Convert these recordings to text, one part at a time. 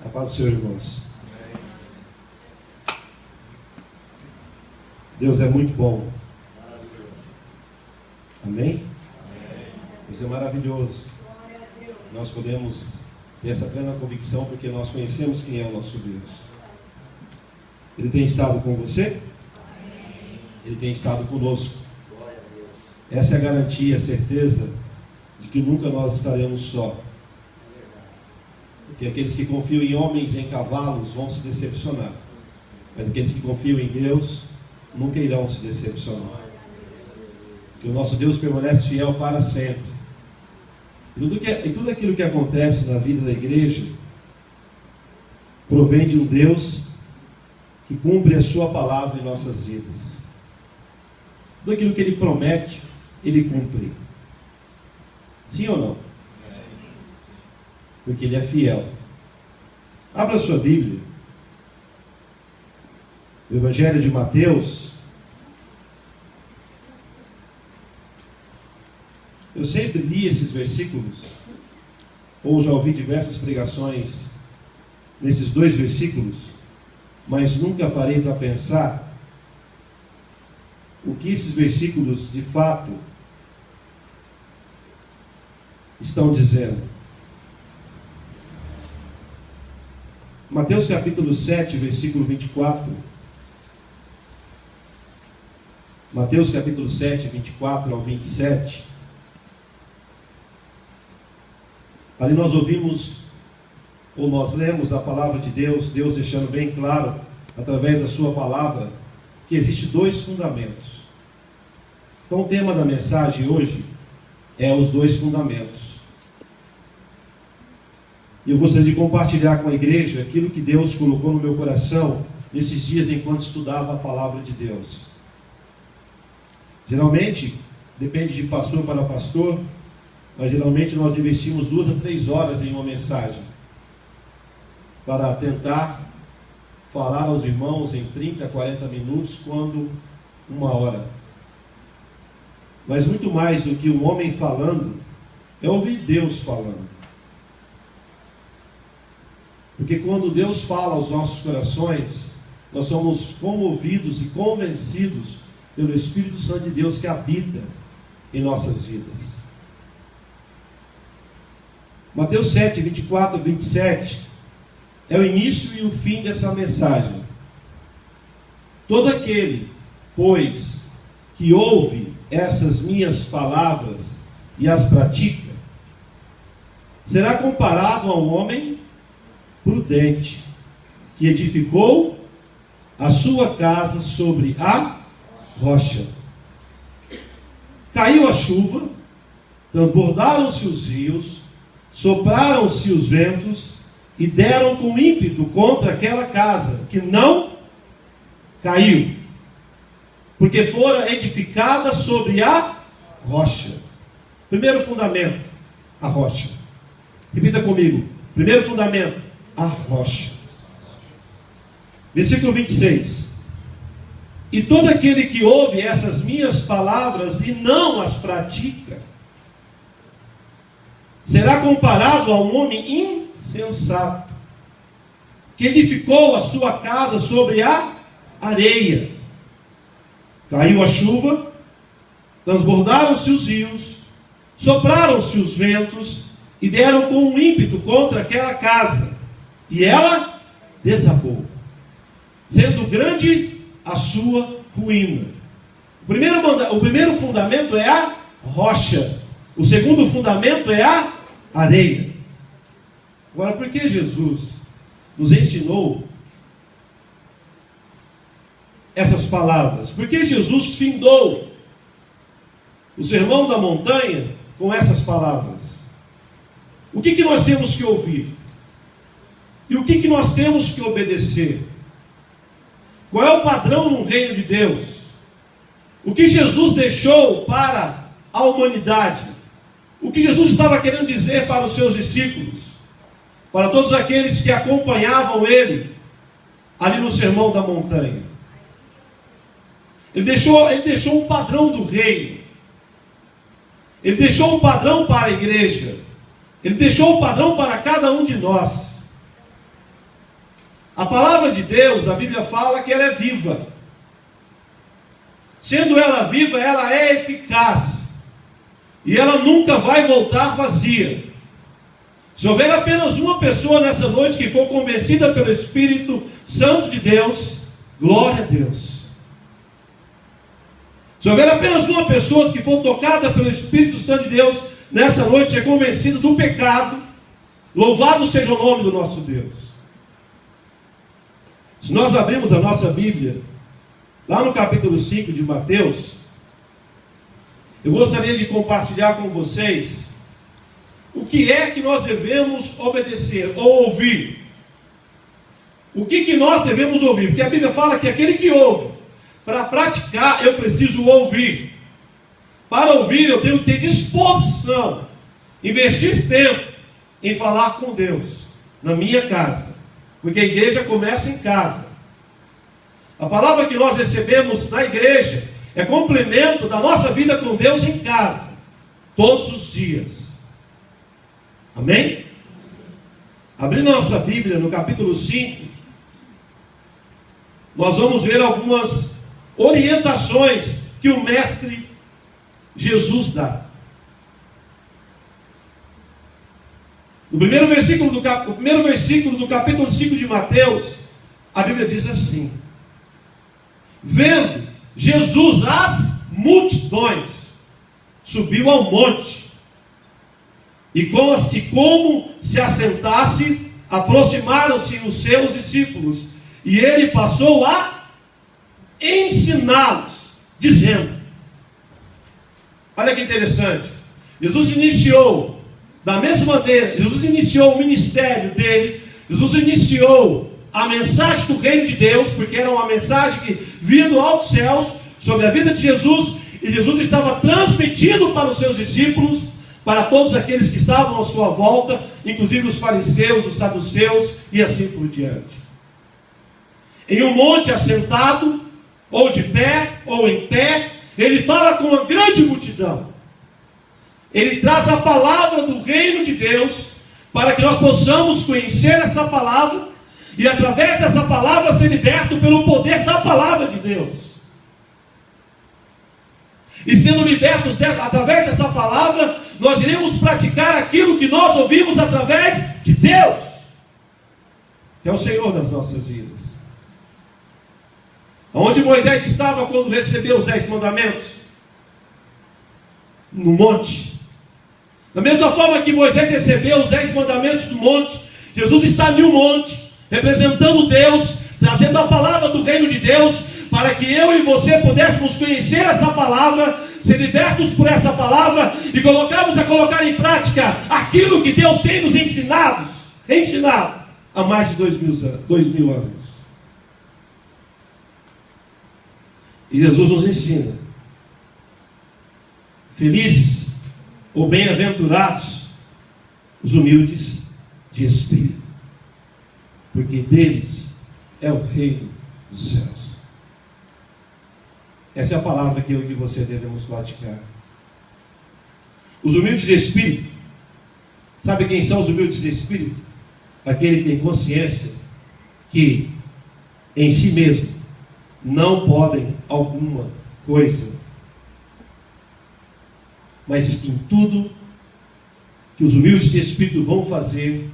A paz do Senhor, irmãos. Deus é muito bom. Amém? Deus é maravilhoso. Nós podemos ter essa plena convicção porque nós conhecemos quem é o nosso Deus. Ele tem estado com você? Ele tem estado conosco. Essa é a garantia, a certeza de que nunca nós estaremos só. Porque aqueles que confiam em homens, em cavalos, vão se decepcionar. Mas aqueles que confiam em Deus nunca irão se decepcionar. Porque o nosso Deus permanece fiel para sempre. E tudo aquilo que acontece na vida da igreja provém de um Deus que cumpre a sua palavra em nossas vidas. Tudo aquilo que Ele promete, Ele cumpre. Sim ou não? Porque Ele é fiel. Abra a sua Bíblia. O Evangelho de Mateus. Eu sempre li esses versículos, ou já ouvi diversas pregações nesses dois versículos, mas nunca parei para pensar o que esses versículos de fato estão dizendo. Mateus capítulo 7, versículo 24. Mateus capítulo 7, 24 ao 27. Ali nós ouvimos, ou nós lemos a palavra de Deus, Deus deixando bem claro, através da sua palavra, que existem dois fundamentos. Então o tema da mensagem hoje é os dois fundamentos. E eu gostaria de compartilhar com a igreja aquilo que Deus colocou no meu coração nesses dias enquanto estudava a palavra de Deus. Geralmente, depende de pastor para pastor, mas geralmente nós investimos 2 a 3 horas em uma mensagem para tentar falar aos irmãos em 30, 40 minutos, quando 1 hora. Mas muito mais do que um homem falando, é ouvir Deus falando. Porque quando Deus fala aos nossos corações, nós somos comovidos e convencidos pelo Espírito Santo de Deus que habita em nossas vidas. Mateus 7, 24 e 27 é o início e o fim dessa mensagem. Todo aquele, pois, que ouve essas minhas palavras e as pratica, será comparado a um homem prudente, que edificou a sua casa sobre a rocha. Caiu a chuva, transbordaram-se os rios, sopraram-se os ventos e deram com ímpeto contra aquela casa, que não caiu, porque fora edificada sobre a rocha. Primeiro fundamento, a rocha. Repita comigo. Primeiro fundamento, a rocha. Versículo 26. E todo aquele que ouve essas minhas palavras e não as pratica, será comparado a um homem insensato, que edificou a sua casa sobre a areia. Caiu a chuva, transbordaram-se os rios, sopraram-se os ventos e deram com um ímpeto contra aquela casa, e ela desabou, sendo grande a sua ruína. O primeiro fundamento é a rocha. O segundo fundamento é a areia. Agora, por que Jesus nos ensinou essas palavras? Por que Jesus findou o Sermão da Montanha com essas palavras? O que nós temos que ouvir? E o que nós temos que obedecer? Qual é o padrão no reino de Deus? O que Jesus deixou para a humanidade? O que Jesus estava querendo dizer para os seus discípulos? Para todos aqueles que acompanhavam Ele ali no Sermão da Montanha? Ele deixou um padrão do reino. Ele deixou um padrão para a igreja. Ele deixou um padrão para cada um de nós. A palavra de Deus, a Bíblia fala que ela é viva. Sendo ela viva, ela é eficaz. E ela nunca vai voltar vazia. Se houver apenas uma pessoa nessa noite que for convencida pelo Espírito Santo de Deus, glória a Deus. Se houver apenas uma pessoa que for tocada pelo Espírito Santo de Deus, nessa noite é convencida do pecado, louvado seja o nome do nosso Deus. Se nós abrimos a nossa Bíblia, lá no capítulo 5 de Mateus, eu gostaria de compartilhar com vocês o que é que nós devemos obedecer ou ouvir. O que nós devemos ouvir? Porque a Bíblia fala que aquele que ouve, para praticar, eu preciso ouvir. Para ouvir, eu tenho que ter disposição, investir tempo em falar com Deus, na minha casa. Porque a igreja começa em casa. A palavra que nós recebemos na igreja é complemento da nossa vida com Deus em casa, todos os dias. Amém? Abrindo nossa Bíblia no capítulo 5, nós vamos ver algumas orientações que o Mestre Jesus dá. No primeiro versículo do capítulo 5 de Mateus, a Bíblia diz assim: vendo Jesus as multidões, subiu ao monte, e como se assentasse, aproximaram-se os seus discípulos, e ele passou a ensiná-los, dizendo. Olha que interessante. Jesus iniciou da mesma maneira, Jesus iniciou o ministério dele, Jesus iniciou a mensagem do reino de Deus, porque era uma mensagem que vinha do alto dos céus, sobre a vida de Jesus, e Jesus estava transmitindo para os seus discípulos, para todos aqueles que estavam à sua volta, inclusive os fariseus, os saduceus, e assim por diante. Em um monte assentado, ou de pé, ou em pé, ele fala com uma grande multidão. Ele traz a palavra do reino de Deus, para que nós possamos conhecer essa palavra, e através dessa palavra ser liberto pelo poder da palavra de Deus. E sendo libertos através dessa palavra, nós iremos praticar aquilo que nós ouvimos através de Deus, que é o Senhor das nossas vidas. Onde Moisés estava quando recebeu os 10 mandamentos? No monte. Da mesma forma que Moisés recebeu os 10 mandamentos do monte, Jesus está em um monte, representando Deus, trazendo a palavra do reino de Deus, para que eu e você pudéssemos conhecer essa palavra, ser libertos por essa palavra, e colocar em prática aquilo que Deus tem nos ensinado há mais de 2000 anos. E Jesus nos ensina: felizes ou bem-aventurados os humildes de espírito, porque deles é o reino dos céus. Essa é a palavra que eu e você devemos praticar. Os humildes de espírito, sabe quem são os humildes de espírito? Aquele que tem consciência que em si mesmo não podem alguma coisa, mas em tudo que os humildes de espírito vão fazer,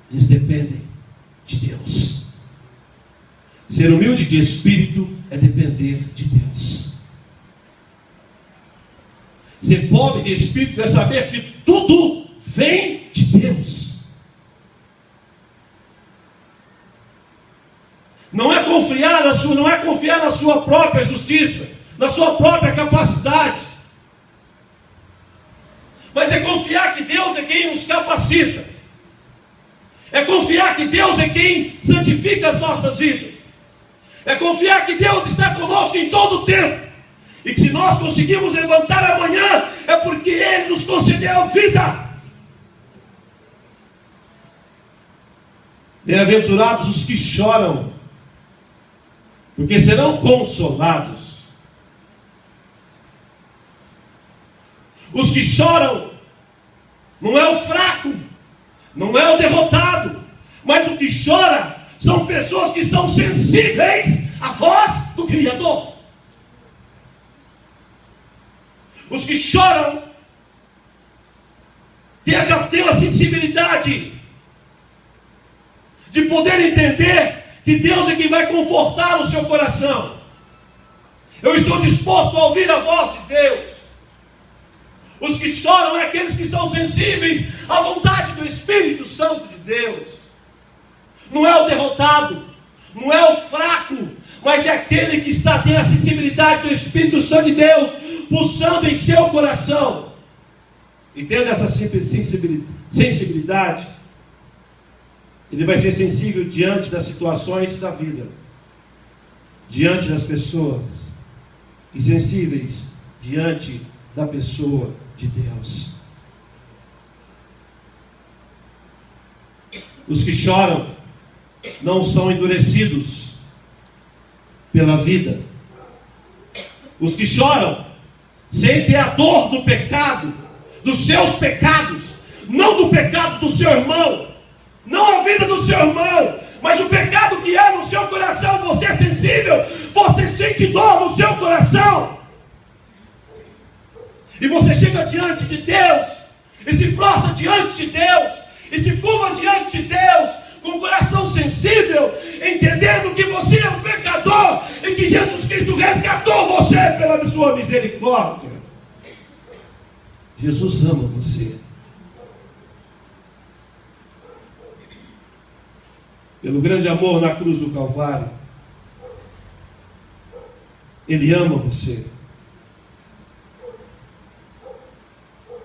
eles dependem de Deus. Ser humilde de espírito é depender de Deus. Ser pobre de espírito é saber que tudo vem de Deus. Não é confiar na sua própria justiça, na sua própria capacidade, mas é confiar que Deus é quem nos capacita, é confiar que Deus é quem santifica as nossas vidas, é confiar que Deus está conosco em todo o tempo, e que se nós conseguimos levantar amanhã, é porque Ele nos concedeu vida. Bem-aventurados os que choram, porque serão consolados. Os que choram não é o fraco, não é o derrotado, mas o que chora são pessoas que são sensíveis à voz do Criador. Os que choram têm a sensibilidade de poder entender que Deus é quem vai confortar o seu coração. Eu estou disposto a ouvir a voz de Deus. Os que choram é aqueles que são sensíveis à vontade do Espírito Santo de Deus. Não é o derrotado, não é o fraco, mas é aquele que tem a sensibilidade do Espírito Santo de Deus pulsando em seu coração. E tendo essa sensibilidade, ele vai ser sensível diante das situações da vida, diante das pessoas, e sensíveis diante da pessoa de Deus. Os que choram não são endurecidos pela vida. Os que choram sentem a dor do pecado, dos seus pecados, não do pecado do seu irmão, não a vida do seu irmão, mas o pecado que há no seu coração. Você é sensível, você sente dor no seu coração, e você chega diante de Deus, e se prostra diante de Deus, e se curva diante de Deus, com o coração sensível, entendendo que você é um pecador, e que Jesus Cristo resgatou você pela sua misericórdia. Jesus ama você. Pelo grande amor na cruz do Calvário, Ele ama você.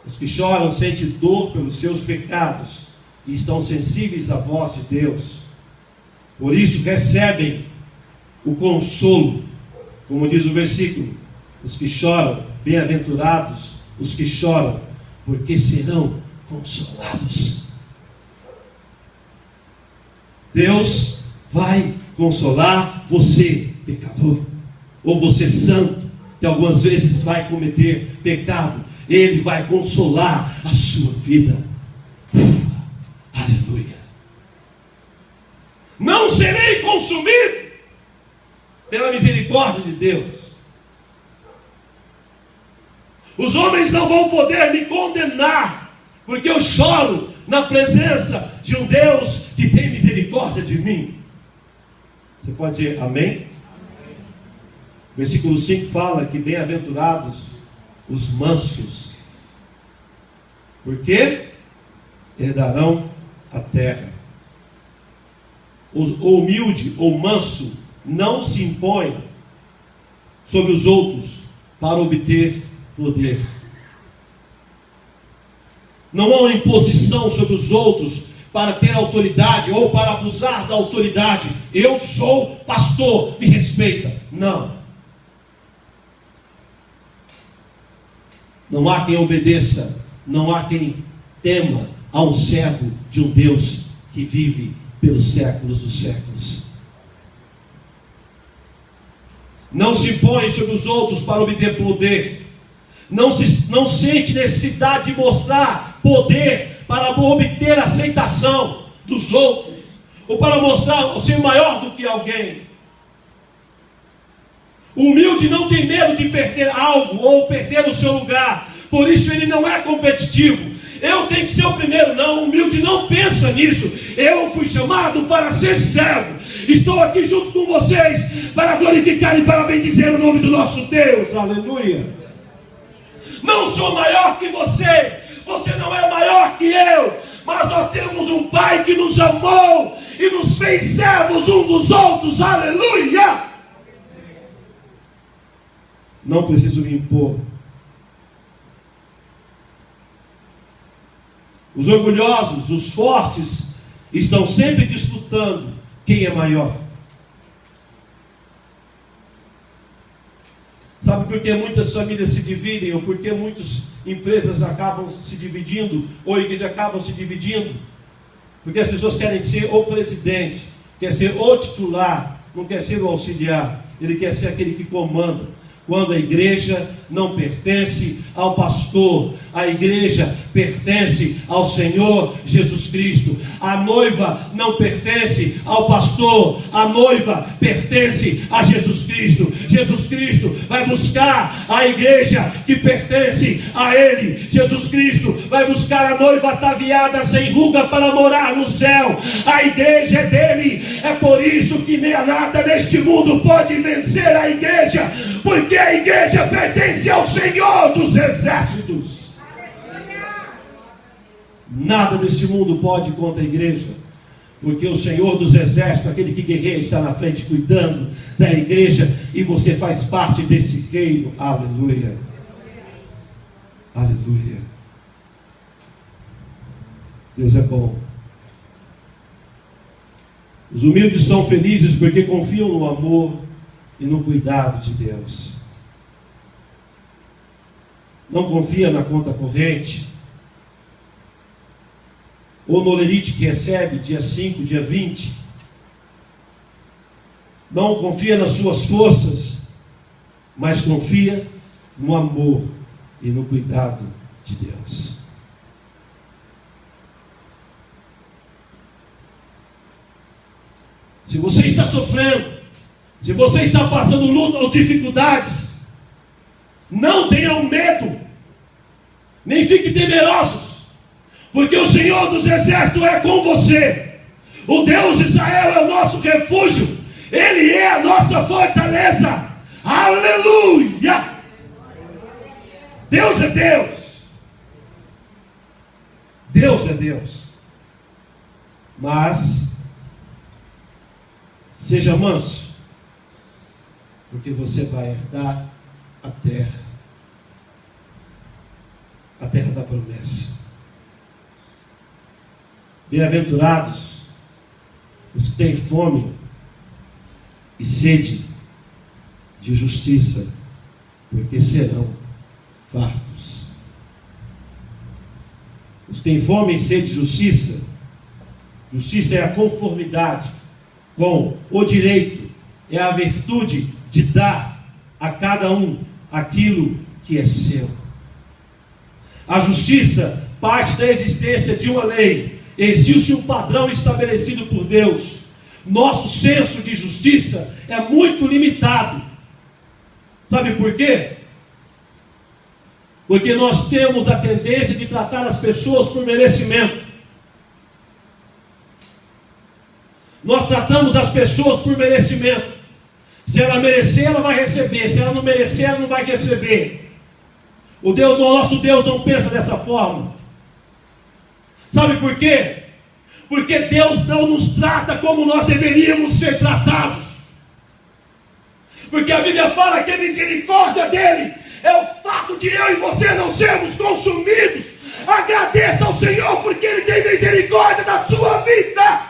Os que choram sentem dor pelos seus pecados e estão sensíveis à voz de Deus. Por isso recebem o consolo, como diz o versículo: os que choram, bem-aventurados os que choram, porque serão consolados. Deus vai consolar você, pecador, ou você santo, que algumas vezes vai cometer pecado. Ele vai consolar a sua vida. Aleluia. Não serei consumido pela misericórdia de Deus. Os homens não vão poder me condenar, porque eu choro na presença de um Deus que tem misericórdia de mim. Você pode dizer amém? Amém. Versículo 5 fala que bem-aventurados os mansos, porque herdarão a terra. O humilde ou manso não se impõe sobre os outros para obter poder. Não há uma imposição sobre os outros para ter autoridade ou para abusar da autoridade. Eu sou pastor, me respeita. Não. Não há quem obedeça, não há quem tema a um servo de um Deus que vive pelos séculos dos séculos. Não se põe sobre os outros para obter poder. Não sente necessidade de mostrar poder para obter aceitação dos outros, ou para mostrar ser maior do que alguém. O humilde não tem medo de perder algo ou perder o seu lugar, por isso ele não é competitivo. Eu tenho que ser o primeiro, não. O humilde não pensa nisso. Eu fui chamado para ser servo. Estou aqui junto com vocês para glorificar e para bendizer o nome do nosso Deus. Aleluia. Não sou maior que você, você não é maior que eu, mas nós temos um Pai que nos amou e nos fez servos um dos outros. Aleluia. Não preciso me impor. Os orgulhosos, os fortes, estão sempre disputando quem é maior. Sabe por que muitas famílias se dividem, ou por que muitas empresas acabam se dividindo, ou igrejas acabam se dividindo? Porque as pessoas querem ser o presidente, quer ser o titular, não quer ser o auxiliar, ele quer ser aquele que comanda. quando a igreja não pertence ao pastor, a igreja pertence ao Senhor Jesus Cristo. A noiva não pertence ao pastor, a noiva pertence a Jesus Cristo. Jesus Cristo vai buscar a igreja que pertence a Ele. Jesus Cristo vai buscar a noiva ataviada sem ruga para morar no céu. A igreja é dele. É por isso que nem nada neste mundo pode vencer a igreja, porque a igreja pertence ao Senhor dos exércitos. Nada desse mundo pode contra a igreja, porque o Senhor dos exércitos, aquele que guerreia, está na frente cuidando da igreja, e você faz parte desse reino. Aleluia, aleluia. Deus é bom. Os humildes são felizes porque confiam no amor e no cuidado de Deus. Não confia na conta corrente, ou no olerite que recebe dia 5, dia 20. Não confia nas suas forças, mas confia no amor e no cuidado de Deus. Se você está sofrendo, se você está passando luta ou dificuldades, não tenham medo, nem fiquem temerosos, porque o Senhor dos exércitos é com você. O Deus de Israel é o nosso refúgio, Ele é a nossa fortaleza. Aleluia! Deus é Deus. Deus é Deus. Mas seja manso, porque você vai herdar a terra da promessa. Bem-aventurados os que têm fome e sede de justiça, porque serão fartos. Os que têm fome e sede de justiça, justiça é a conformidade com o direito, é a virtude de dar a cada um aquilo que é seu. A justiça parte da existência de uma lei. Existe um padrão estabelecido por Deus. Nosso senso de justiça é muito limitado. Sabe por quê? Porque nós temos a tendência de tratar as pessoas por merecimento. Nós tratamos as pessoas por merecimento. Se ela merecer, ela vai receber. Se ela não merecer, ela não vai receber. O nosso Deus não pensa dessa forma. Sabe por quê? Porque Deus não nos trata como nós deveríamos ser tratados. Porque a Bíblia fala que a misericórdia dele é o fato de eu e você não sermos consumidos. Agradeça ao Senhor porque Ele tem misericórdia da sua vida.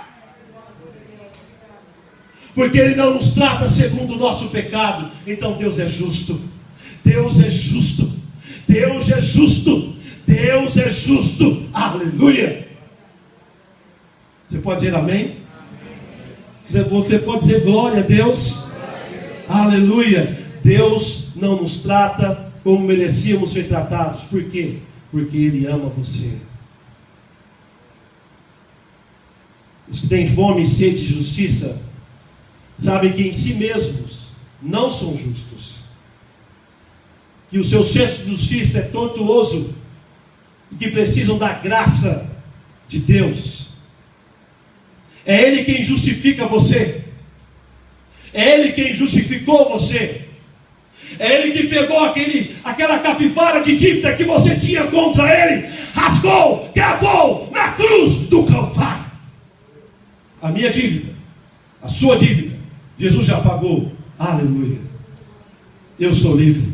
Porque Ele não nos trata segundo o nosso pecado. Então Deus é justo. Deus é justo. Deus é justo. Deus é justo. Aleluia. Você pode dizer amém? Você pode dizer glória a Deus? Aleluia. Deus não nos trata como merecíamos ser tratados. Por quê? Porque Ele ama você. Os que têm fome e sede de justiça sabem que em si mesmos não são justos, que o seu senso de justiça é tortuoso e que precisam da graça de Deus. É Ele quem justifica você. É Ele quem justificou você. É Ele que pegou aquela capivara de dívida que você tinha contra Ele, rasgou, cravou na cruz do Calvário. A minha dívida, a sua dívida, Jesus já pagou. Aleluia. Eu sou livre.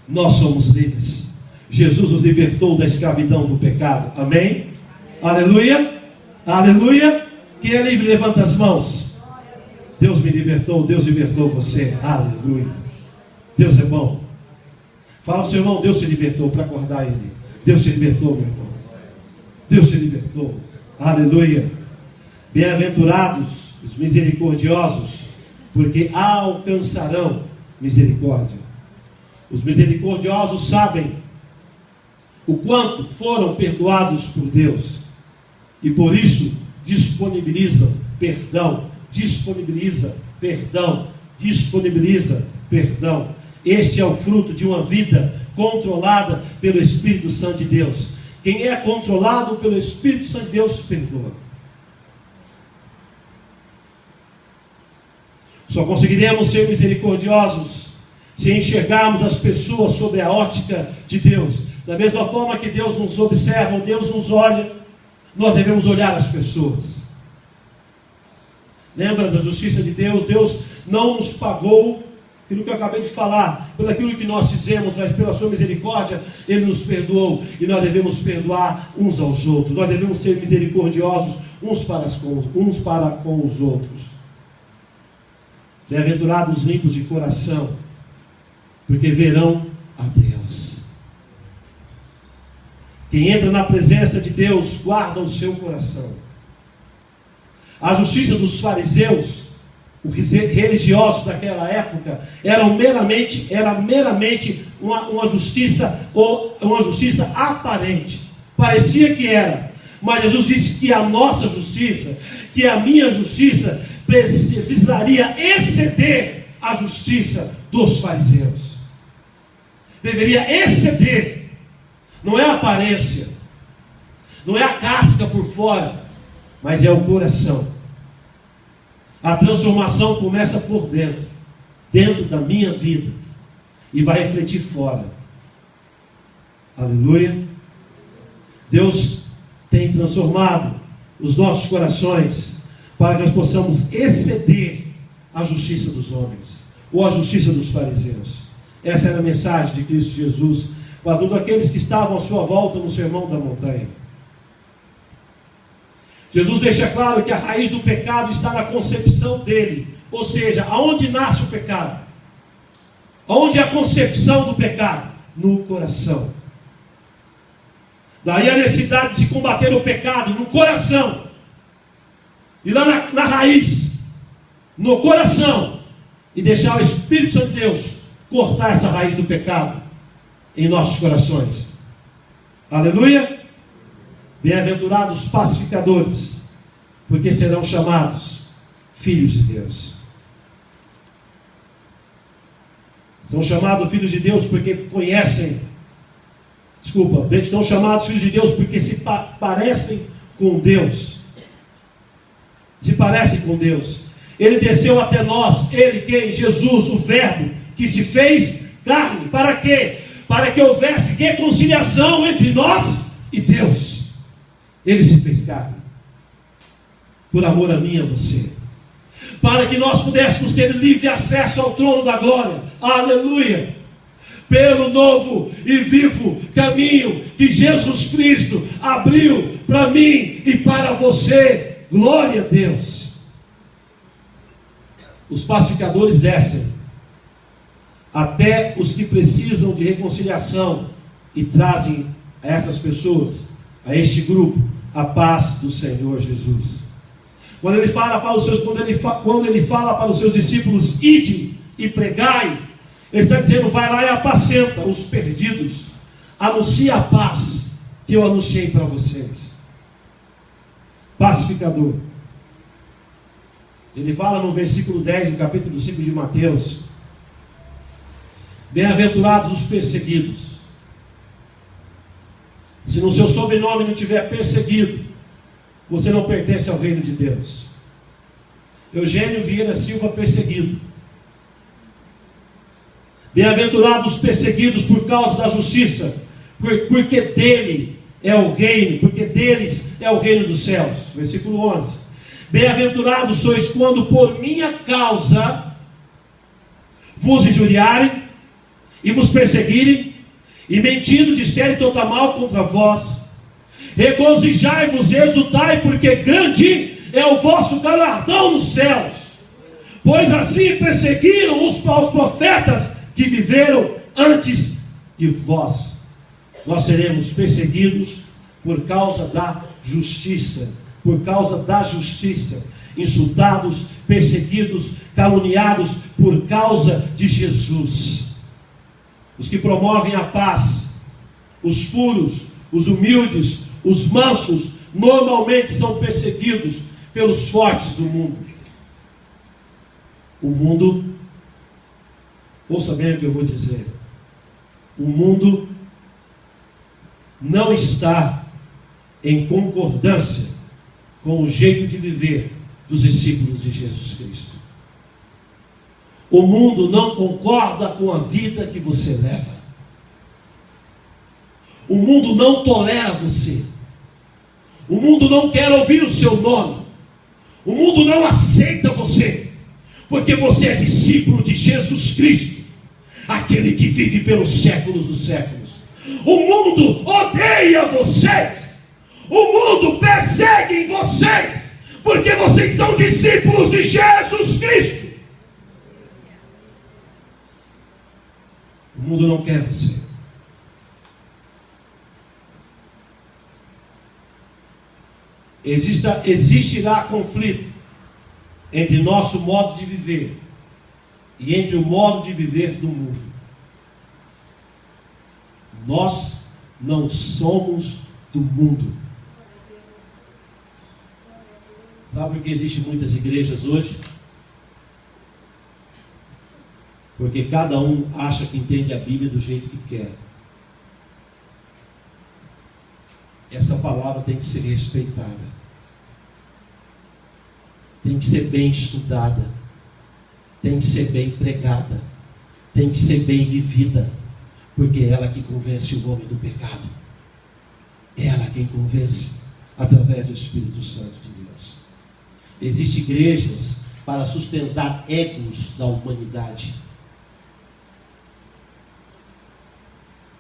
Nós somos livres. Jesus nos libertou da escravidão do pecado. Amém? Aleluia. Aleluia. Quem é livre, levanta as mãos. Deus me libertou. Deus libertou você. Aleluia. Deus é bom. Fala ao seu irmão, Deus se libertou, para acordar ele. Deus se libertou, meu irmão. Deus se libertou. Aleluia. Bem-aventurados os misericordiosos, porque alcançarão misericórdia. Os misericordiosos sabem o quanto foram perdoados por Deus e por isso disponibilizam perdão, disponibiliza perdão, disponibiliza perdão. Este é o fruto de uma vida controlada pelo Espírito Santo de Deus. Quem é controlado pelo Espírito Santo de Deus perdoa. Só conseguiremos ser misericordiosos se enxergarmos as pessoas sob a ótica de Deus. Da mesma forma que Deus nos observa, Deus nos olha, nós devemos olhar as pessoas. Lembra da justiça de Deus? Deus não nos pagou aquilo que eu acabei de falar, pelo aquilo que nós fizemos, mas pela sua misericórdia, Ele nos perdoou, e nós devemos perdoar uns aos outros. Nós devemos ser misericordiosos uns para com os outros. Bem-aventurados limpos de coração, porque verão a Deus. Quem entra na presença de Deus, guarda o seu coração. A justiça dos fariseus, os religiosos daquela época, era meramente uma justiça, ou uma justiça aparente. Parecia que era, mas Jesus disse que a nossa justiça, que a minha justiça, precisaria exceder a justiça dos fariseus. Deveria exceder. Não é a aparência, não é a casca por fora, mas é o coração. A transformação começa por dentro, dentro da minha vida, e vai refletir fora. Aleluia. Deus tem transformado os nossos corações para que nós possamos exceder a justiça dos homens, ou a justiça dos fariseus. Essa era a mensagem de Cristo Jesus para todos aqueles que estavam à sua volta no Sermão da Montanha. Jesus deixa claro que a raiz do pecado está na concepção dele. Ou seja, aonde nasce o pecado? Aonde é a concepção do pecado? No coração. Daí a necessidade de se combater o pecado no coração. E lá na raiz, no coração. E deixar o Espírito Santo de Deus cortar essa raiz do pecado em nossos corações. Aleluia. Bem-aventurados pacificadores, porque serão chamados filhos de Deus. São chamados filhos de Deus porque são chamados filhos de Deus porque se parecem com Deus. Se parecem com Deus. Ele desceu até nós, Ele quem? Jesus, o Verbo, que se fez carne. Para quê? Para que houvesse reconciliação entre nós e Deus. Ele se fez carne, por amor a mim e a você, para que nós pudéssemos ter livre acesso ao trono da glória. Aleluia. Pelo novo e vivo caminho que Jesus Cristo abriu para mim e para você. Glória a Deus. Os pacificadores descem até os que precisam de reconciliação e trazem a essas pessoas, a este grupo, a paz do Senhor Jesus. Quando ele fala para os seus discípulos, ide e pregai, ele está dizendo, vai lá e apacenta os perdidos, anuncia a paz que eu anunciei para vocês. Pacificador. Ele fala no versículo 10 do capítulo 5 de Mateus: bem-aventurados os perseguidos. Se no seu sobrenome não tiver perseguido, você não pertence ao reino de Deus. Eugênio Vieira Silva, perseguido. Bem-aventurados os perseguidos por causa da justiça, porque dele é o reino, porque deles é o reino dos céus. Versículo 11. Bem-aventurados sois quando por minha causa vos injuriarem e vos perseguirem, e mentindo disserem toda mal contra vós. Regozijai-vos e exultai, porque grande é o vosso galardão nos céus, pois assim perseguiram os profetas que viveram antes de vós. Nós seremos perseguidos por causa da justiça, insultados, perseguidos, caluniados por causa de Jesus. os que promovem a paz, os puros, os humildes, os mansos, normalmente são perseguidos pelos fortes do mundo. O mundo, ouça bem o que eu vou dizer, o mundo não está em concordância com o jeito de viver dos discípulos de Jesus Cristo. O mundo não concorda com a vida que você leva. O mundo não tolera você. O mundo não quer ouvir o seu nome. O mundo não aceita você, porque você é discípulo de Jesus Cristo, aquele que vive pelos séculos dos séculos. O mundo odeia vocês. O mundo persegue vocês, porque vocês são discípulos de Jesus Cristo. O mundo não quer você. Existirá conflito entre nosso modo de viver e entre o modo de viver do mundo. Nós não somos do mundo. Sabe por que existem muitas igrejas hoje? Porque cada um acha que entende a Bíblia do jeito que quer. Essa palavra tem que ser respeitada. Tem que ser bem estudada. Tem que ser bem pregada. Tem que ser bem vivida. Porque é ela que convence o homem do pecado. É ela quem convence através do Espírito Santo de Deus. Existem igrejas para sustentar egos da humanidade.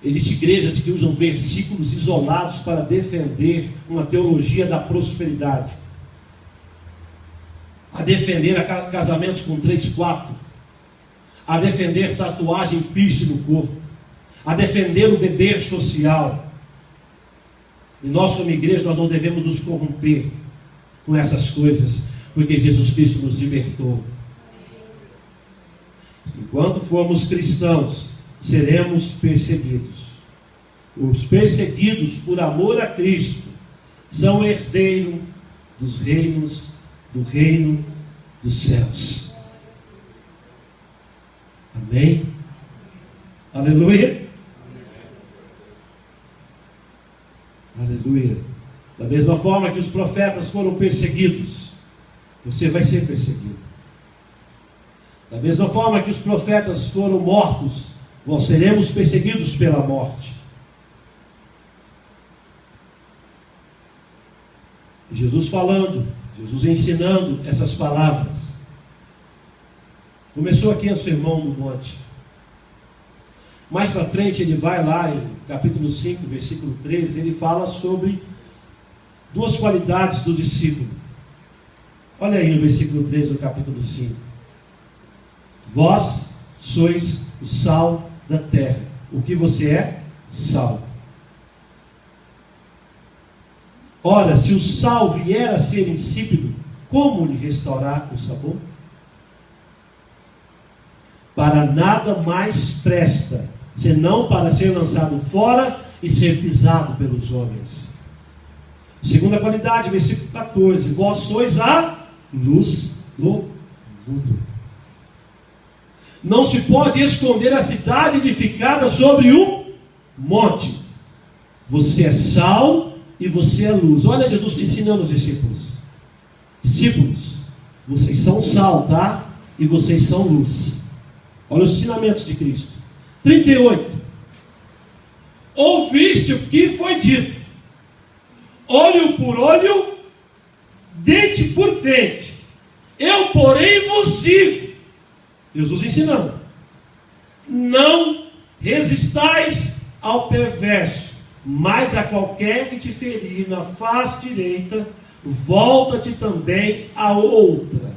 Existem igrejas que usam versículos isolados para defender uma teologia da prosperidade, a defender casamentos com 3, 4, a defender tatuagem piercing no corpo, a defender o beber social. E nós, como igreja, nós não devemos nos corromper com essas coisas, porque Jesus Cristo nos libertou. Enquanto formos cristãos, seremos perseguidos. Os perseguidos por amor a Cristo são herdeiros dos reinos, do reino dos céus. Amém? Aleluia? Aleluia. Da mesma forma que os profetas foram perseguidos, você vai ser perseguido. Da mesma forma que os profetas foram mortos, nós seremos perseguidos pela morte. E Jesus falando, Jesus ensinando essas palavras. Começou aqui o sermão do monte. Mais para frente ele vai lá em capítulo 5, versículo 13, ele fala sobre duas qualidades do discípulo. Olha aí no versículo 13 do capítulo 5. Vós sois o sal da terra. O que você é? Sal. Ora, se o sal vier a ser insípido, como lhe restaurar o sabor? Para nada mais presta, senão para ser lançado fora e ser pisado pelos homens. Segunda qualidade, versículo 14. Vós sois a luz do mundo. Não se pode esconder a cidade edificada sobre um monte. Você é sal e você é luz. Olha Jesus ensinando os discípulos. Discípulos, vocês são sal, tá? E vocês são luz. Olha os ensinamentos de Cristo. 38. Ouviste o que foi dito. Olho por olho, dente por dente. Eu, porém, vos digo. Jesus ensinando. Não resistais ao perverso, mas a qualquer que te ferir na face direita, volta-te também a outra.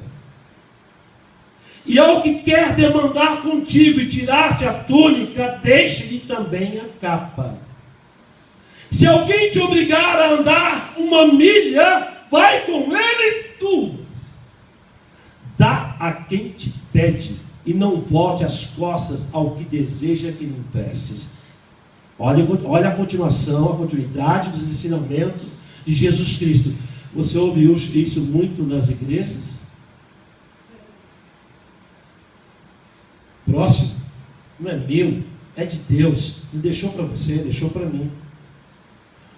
E ao que quer demandar contigo e tirar-te a túnica, deixe-lhe também a capa. Se alguém te obrigar a andar 1 milha, vai com ele 2. Dá a quem te pede, e não volte as costas ao que deseja que lhe emprestes. Olha a continuação, a continuidade dos ensinamentos de Jesus Cristo. Você ouviu isso muito nas igrejas? Próximo, não é meu, é de Deus. Ele deixou para você, deixou para mim.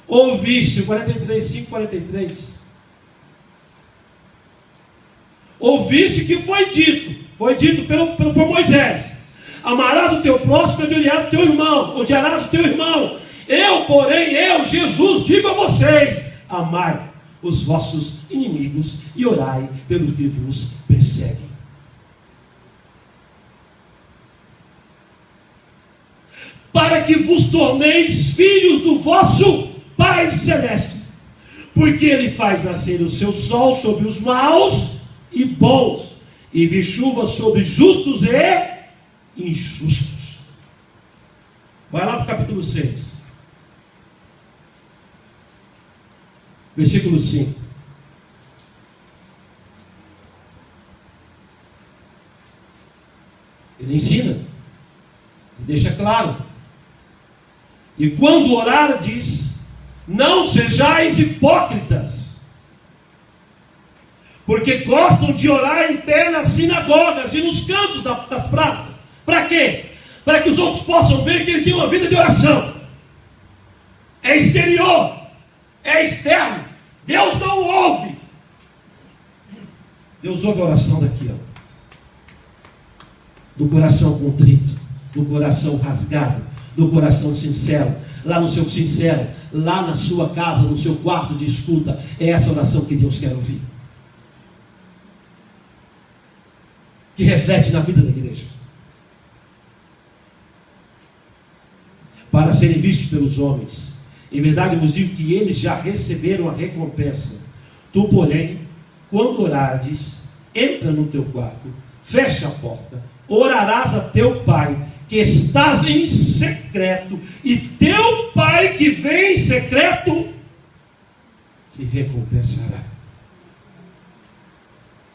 Ouviste, 43:5-43. Ouviste que foi dito por Moisés: amarás o teu próximo e odiarás o teu irmão. Eu, porém, Jesus, digo a vocês: amai os vossos inimigos e orai pelos que vos perseguem. Para que vos torneis filhos do vosso Pai Celeste, porque Ele faz nascer o seu sol sobre os maus e bons, e vir chuva sobre justos e injustos. Vai lá para o capítulo 6, versículo 5. Ele ensina, ele deixa claro. E quando orardes, não sejais hipócritas, porque gostam de orar em pé nas sinagogas e nos cantos das praças. Para quê? Para que os outros possam ver que ele tem uma vida de oração. É exterior, é externo. Deus não ouve. Deus ouve a oração daqui, ó, do coração contrito, do coração rasgado, do coração sincero, lá no seu sincero, lá na sua casa, no seu quarto de escuta. É essa oração que Deus quer ouvir, que reflete na vida da igreja, para serem vistos pelos homens. Em verdade vos digo que eles já receberam a recompensa. Tu, porém, quando orares, entra no teu quarto, fecha a porta, orarás a teu Pai que estás em secreto, e teu Pai que vem em secreto te recompensará.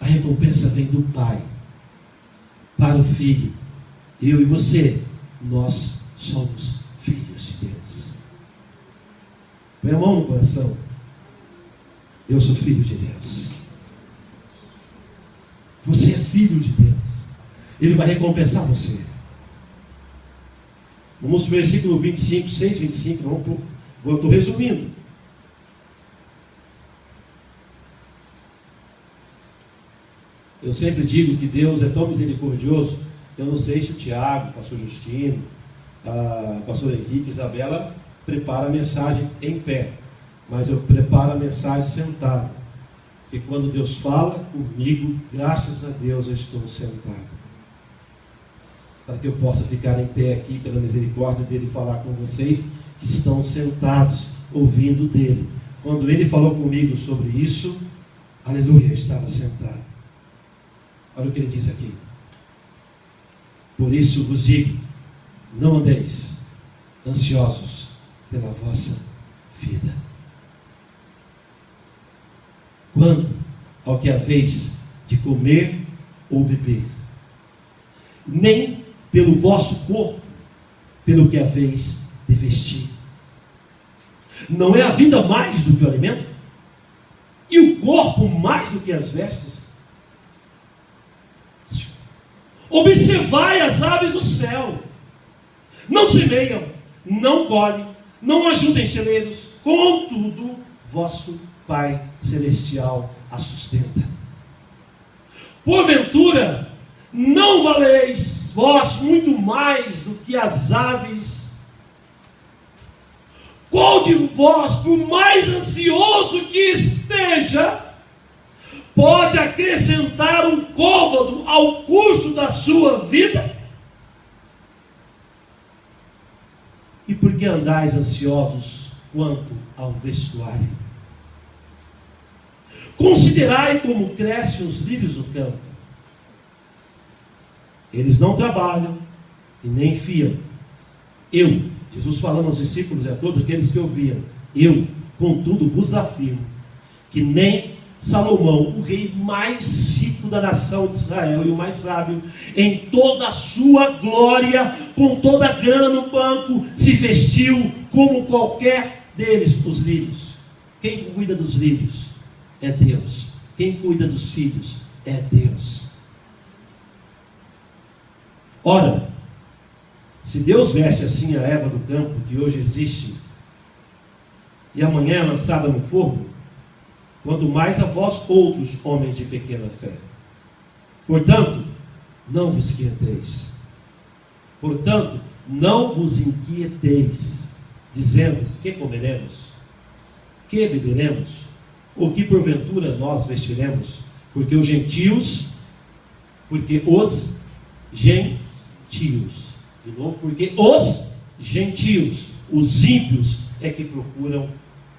A recompensa vem do Pai para o Filho. Eu e você, nós somos filhos de Deus. Põe a mão no coração. Eu sou filho de Deus. Você é filho de Deus. Ele vai recompensar você. Vamos para o versículo 25, 6, 25. Eu estou resumindo. Eu sempre digo que Deus é tão misericordioso. Eu não sei se o Tiago, o pastor Justino, a pastora Henrique, Isabela prepara a mensagem em pé, mas eu preparo a mensagem sentado, porque quando Deus fala comigo, graças a Deus eu estou sentado, para que eu possa ficar em pé aqui pela misericórdia dele, falar com vocês que estão sentados ouvindo dele. Quando ele falou comigo sobre isso, aleluia, eu estava sentado. Olha o que ele diz aqui: por isso vos digo, não andeis ansiosos pela vossa vida, quanto ao que haveis de comer ou beber, nem pelo vosso corpo, pelo que haveis de vestir. Não é a vida mais do que o alimento? E o corpo mais do que as vestes? Observai as aves do céu, não semeiam, não colhem, não ajuntam em celeiros, contudo vosso Pai Celestial a sustenta. Porventura não valeis vós muito mais do que as aves? Qual de vós, por mais ansioso que esteja, pode acrescentar um côvado ao curso da sua vida? E por que andais ansiosos quanto ao vestuário? Considerai como crescem os lírios do campo. Eles não trabalham e nem fiam. Eu, Jesus falando aos discípulos e a todos aqueles que ouviam, eu, contudo, vos afirmo que nem Salomão, o rei mais rico da nação de Israel e o mais sábio, em toda a sua glória, com toda a grana no banco, se vestiu como qualquer deles, os lírios. Quem cuida dos lírios é Deus. Quem cuida dos filhos é Deus. Ora, se Deus veste assim a erva do campo, que hoje existe, e amanhã é lançada no forno, quando mais a vós outros, homens de pequena fé. Portanto, não vos inquieteis. Portanto, não vos inquieteis, dizendo: que comeremos? Que beberemos? Ou que porventura nós vestiremos? Porque os gentios, de novo, porque os gentios, os ímpios, é que procuram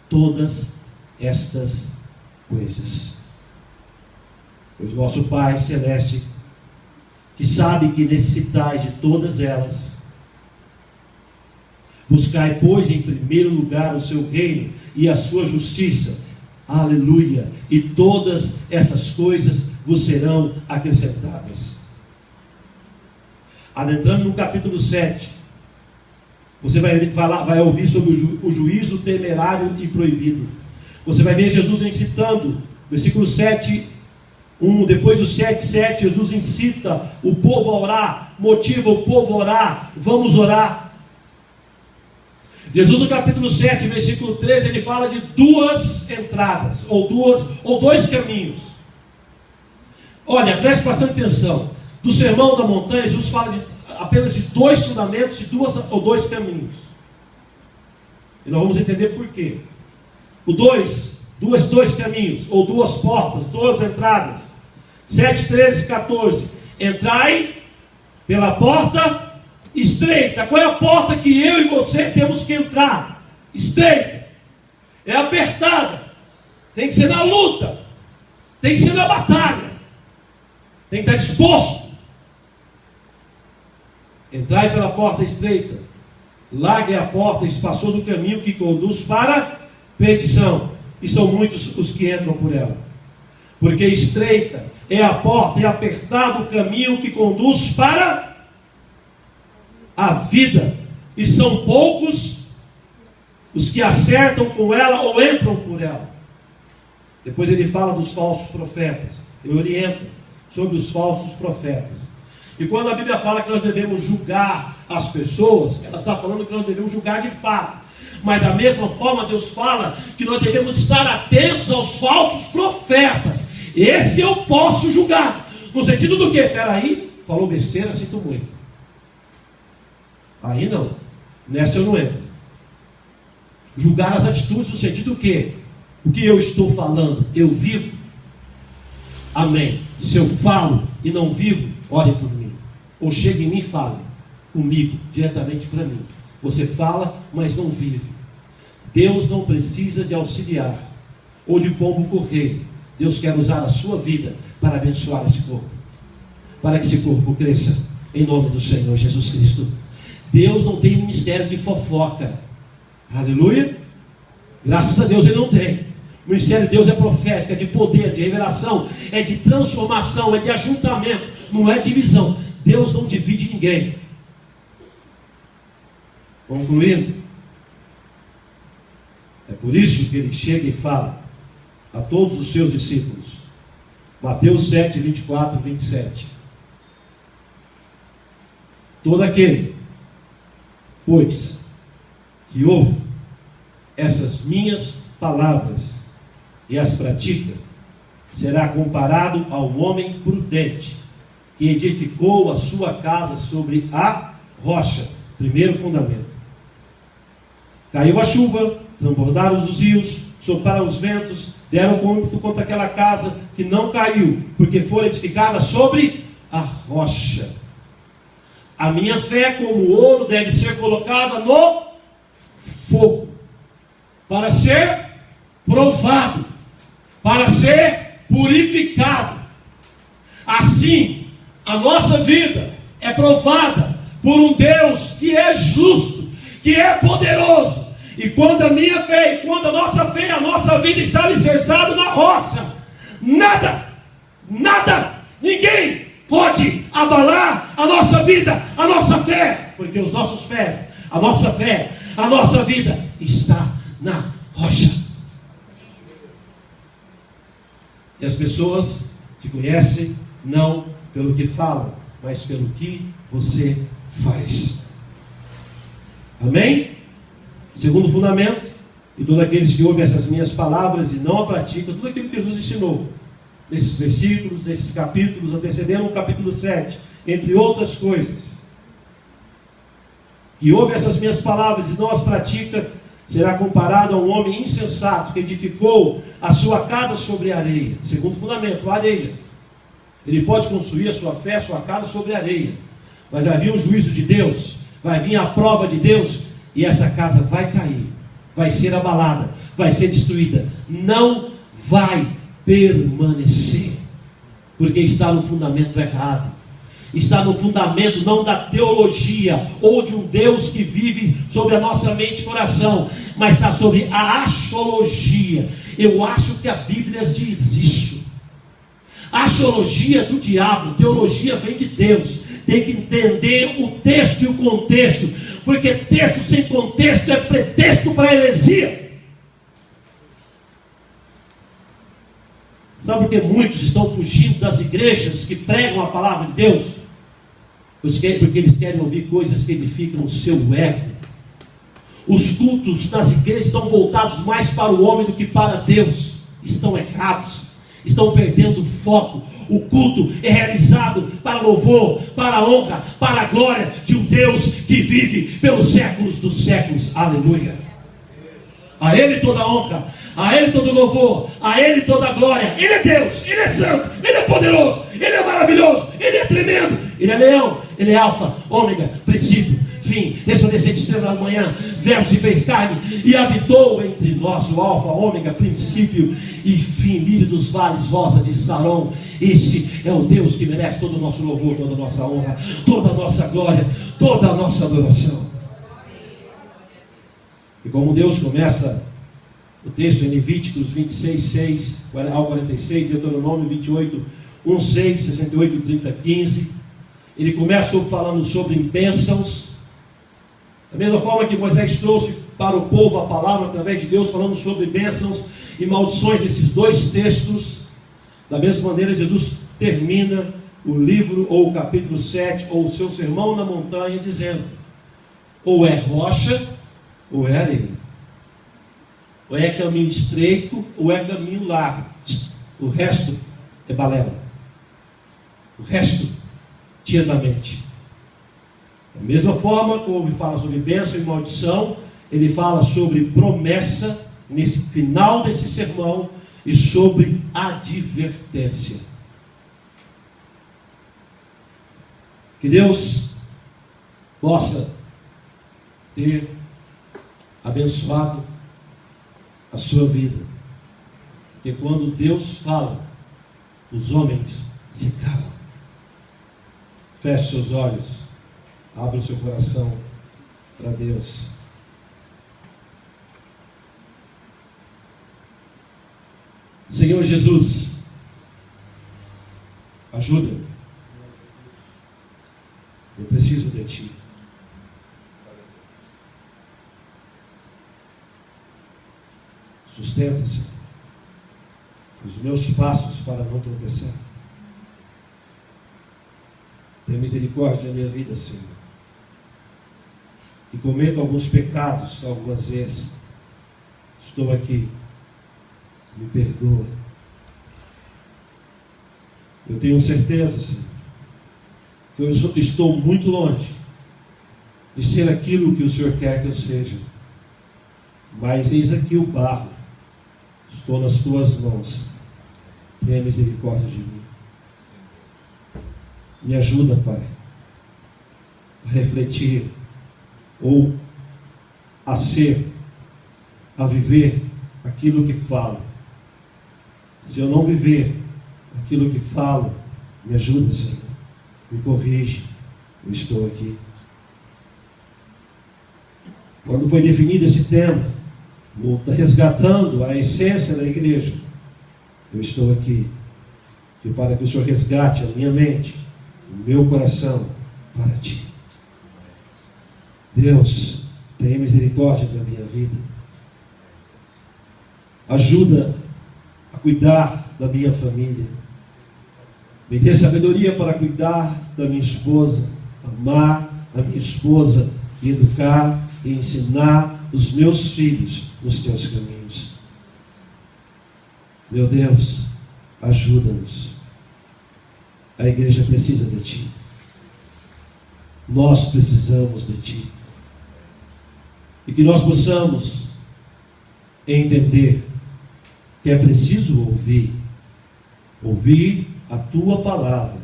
todas estas coisas. Pois vosso Pai Celeste, que sabe que necessitais de todas elas, buscai, pois, em primeiro lugar o seu reino e a sua justiça, aleluia, e todas essas coisas vos serão acrescentadas. Adentrando no capítulo 7, você vai ouvir sobre o juízo temerário e proibido. Você vai ver Jesus incitando, versículo 7, 1, depois do 7, Jesus incita o povo a orar, motiva o povo a orar, vamos orar. Jesus no capítulo 7, versículo 13, ele fala de duas entradas, ou dois caminhos. Olha, preste bastante atenção. Do Sermão da Montanha, Jesus fala apenas de dois fundamentos, de dois caminhos. E nós vamos entender por quê. Dois caminhos, ou duas portas, duas entradas. 7, 13, 14. Entrai pela porta estreita. Qual é a porta que eu e você temos que entrar? Estreita. É apertada. Tem que ser na luta. Tem que ser na batalha. Tem que estar disposto. Entrai pela porta estreita. Larga é a porta espaçosa do caminho que conduz para perdição, e são muitos os que entram por ela. Porque estreita é a porta e apertado o caminho que conduz para a vida, e são poucos os que acertam com ela ou entram por ela. Depois ele fala dos falsos profetas, ele orienta sobre os falsos profetas. E quando a Bíblia fala que nós devemos julgar as pessoas, ela está falando que nós devemos julgar de fato. Mas da mesma forma Deus fala que nós devemos estar atentos aos falsos profetas. Esse eu posso julgar. No sentido do quê? Peraí, falou besteira, sinto muito. Aí não. Nessa eu não entro. Julgar as atitudes no sentido do quê? O que eu estou falando, eu vivo? Amém. Se eu falo e não vivo, ore por mim. Ou chegue em mim e fale comigo, diretamente para mim. Você fala, mas não vive. Deus não precisa de auxiliar ou de pombo correio. Deus quer usar a sua vida para abençoar esse corpo, para que esse corpo cresça, em nome do Senhor Jesus Cristo. Deus não tem ministério de fofoca. Aleluia. Graças a Deus ele não tem. O ministério de Deus é profético, é de poder, de revelação, é de transformação, é de ajuntamento, não é divisão. Deus não divide ninguém. Concluindo, é por isso que ele chega e fala a todos os seus discípulos, Mateus 7, 24, 27. Todo aquele, pois, que ouve essas minhas palavras e as pratica, será comparado ao homem prudente, que edificou a sua casa sobre a rocha. Primeiro fundamento. Caiu a chuva, transbordaram os rios, sopraram os ventos, deram cômputo contra aquela casa que não caiu, porque foi edificada sobre a rocha. A minha fé, como ouro, deve ser colocada no fogo, para ser provado, para ser purificado. Assim, a nossa vida é provada por um Deus que é justo, que é poderoso. E quando a minha fé, e quando a nossa fé, a nossa vida está alicerçada na rocha, nada, ninguém pode abalar a nossa vida, a nossa fé, porque os nossos pés, a nossa fé, a nossa vida está na rocha. E as pessoas te conhecem não pelo que falam, mas pelo que você faz. Amém? Segundo fundamento, e todos aqueles que ouvem essas minhas palavras e não a praticam, tudo aquilo que Jesus ensinou, nesses versículos, nesses capítulos, antecedendo o capítulo 7, entre outras coisas, que ouve essas minhas palavras e não as pratica, será comparado a um homem insensato que edificou a sua casa sobre a areia. Segundo fundamento, a areia. Ele pode construir a sua fé, a sua casa sobre a areia, mas vai vir o juízo de Deus, vai vir a prova de Deus, e essa casa vai cair, vai ser abalada, vai ser destruída, não vai permanecer, porque está no fundamento errado, está no fundamento não da teologia, ou de um Deus que vive sobre a nossa mente e coração, mas está sobre a axiologia. Eu acho que a Bíblia diz isso. Axiologia do diabo, teologia vem de Deus. Tem que entender o texto e o contexto, porque texto sem contexto é pretexto para heresia. Sabe por que muitos estão fugindo das igrejas que pregam a palavra de Deus? Porque eles querem ouvir coisas que edificam o seu ego. Os cultos nas igrejas estão voltados mais para o homem do que para Deus. Estão errados, estão perdendo o foco. O culto é realizado para louvor, para a honra, para a glória de um Deus que vive pelos séculos dos séculos. Aleluia. A Ele toda a honra, a Ele todo o louvor, a Ele toda a glória. Ele é Deus, Ele é santo, Ele é poderoso, Ele é maravilhoso, Ele é tremendo, Ele é leão, Ele é alfa, ômega, princípio, fim, resplandecente estrela da manhã, verbo se fez carne e habitou entre nós, o alfa, ômega, princípio e fim, lírio dos vales, rosa de Saron. Esse é o Deus que merece todo o nosso louvor, toda a nossa honra, toda a nossa glória, toda a nossa adoração. E como Deus começa o texto em Levíticos 26, 6 ao 46, Deuteronômio 28, 1, 6, 68, 30, 15, ele começa falando sobre bênçãos, da mesma forma que Moisés trouxe para o povo a palavra através de Deus, falando sobre bênçãos e maldições nesses dois textos. Da mesma maneira, Jesus termina o livro, ou o capítulo 7, ou o seu sermão na montanha, dizendo: ou é rocha, ou é areia, ou é caminho estreito, ou é caminho largo. O resto é balela, o resto tira da mente. Da mesma forma como ele fala sobre bênção e maldição, ele fala sobre promessa nesse final desse sermão e sobre advertência. Que Deus possa ter abençoado a sua vida, porque quando Deus fala, os homens se calam. Feche seus olhos, abra o seu coração para Deus. Senhor Jesus, ajuda-me. Eu preciso de Ti. Sustenta-se os meus passos para não tropeçar. Tenha misericórdia da minha vida, Senhor. Que cometo alguns pecados algumas vezes. Estou aqui. Me perdoa. Eu tenho certeza, Senhor, que eu estou muito longe de ser aquilo que o Senhor quer que eu seja. Mas eis aqui o barro. Estou nas Tuas mãos. Tenha misericórdia de mim. Me ajuda, Pai, a refletir, ou a ser, a viver aquilo que falo. Se eu não viver aquilo que falo, me ajuda, Senhor. Me corrige. Eu estou aqui. Quando foi definido esse tema, resgatando a essência da igreja, eu estou aqui, e para que o Senhor resgate a minha mente, o meu coração para Ti. Deus, tenha misericórdia da minha vida. Ajuda a cuidar da minha família. Me dê sabedoria para cuidar da minha esposa, amar a minha esposa, e educar e ensinar os meus filhos nos Teus caminhos. Meu Deus, ajuda-nos. A igreja precisa de Ti. Nós precisamos de Ti. E que nós possamos entender que é preciso ouvir a Tua palavra,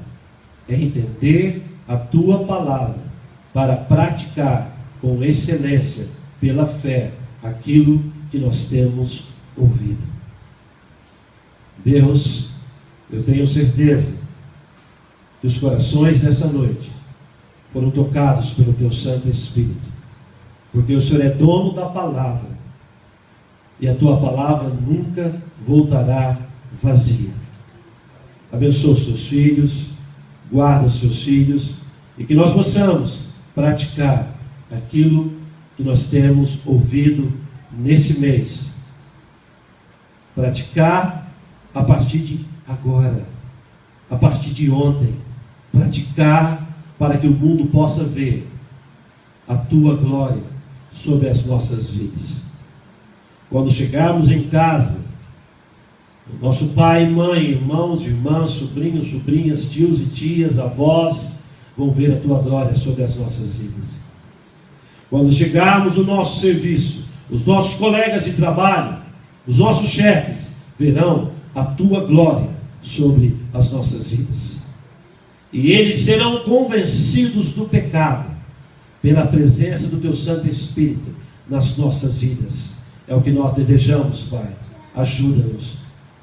é entender a Tua palavra, para praticar com excelência, pela fé, aquilo que nós temos ouvido. Deus, eu tenho certeza que os corações nessa noite foram tocados pelo Teu Santo Espírito, porque o Senhor é dono da palavra, e a Tua palavra nunca voltará vazia. Abençoa os Teus filhos, guarda os Teus filhos, e que nós possamos praticar aquilo que nós temos ouvido nesse mês. Praticar a partir de agora, a partir de ontem. Praticar para que o mundo possa ver a Tua glória sobre as nossas vidas. Quando chegarmos em casa, nosso pai, mãe, irmãos, irmãs, sobrinhos, sobrinhas, tios e tias, avós, vão ver a Tua glória sobre as nossas vidas. Quando chegarmos no nosso serviço, os nossos colegas de trabalho, os nossos chefes, verão a Tua glória sobre as nossas vidas. E eles serão convencidos do pecado, pela presença do Teu Santo Espírito nas nossas vidas. É o que nós desejamos, Pai. Ajuda-nos.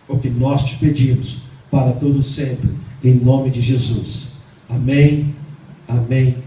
É o que nós Te pedimos, para todo sempre, em nome de Jesus. Amém, amém